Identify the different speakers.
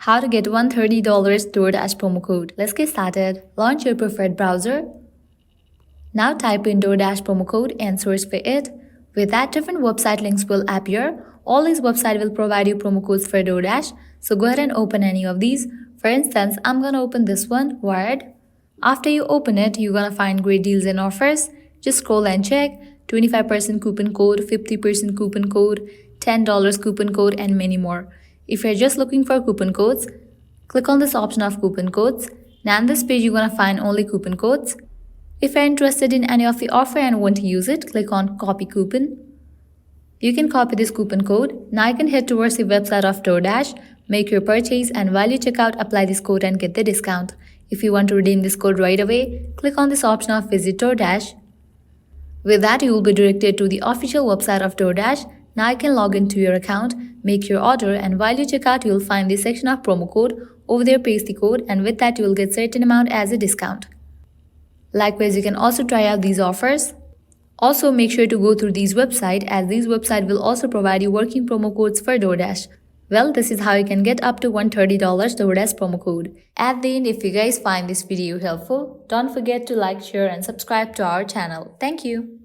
Speaker 1: How to get $130 Doordash promo code. Let's get started. Launch your preferred browser. Now type in Doordash promo code and search for it. With that, different website links will appear. All these websites will provide you promo codes for Doordash. So go ahead and open any of these. For instance, I'm gonna open this one, Wired. After you open it, you're gonna find great deals and offers. Just scroll and check. 25% coupon code, 50% coupon code, $10 coupon code, and many more. If you're just looking for coupon codes, click on this option of coupon codes. Now on this page, you're gonna find only coupon codes. If you're interested in any of the offer and want to use it, click on copy coupon. You can copy this coupon code. Now you can head towards the website of Doordash, make your purchase, and while you check out, apply this code and get the discount. If you want to redeem this code right away, click on this option of visit Doordash. With that, you will be directed to the official website of Doordash. Now you can log into your account, make your order, and while you check out, you will find the section of promo code. Over there, paste the code, and with that, you will get certain amount as a discount. Likewise, you can also try out these offers. Also, make sure to go through these websites, as these websites will also provide you working promo codes for Doordash. Well, this is how you can get up to $130 Doordash promo code. At the end, if you guys find this video helpful, don't forget to like, share, and subscribe to our channel. Thank you.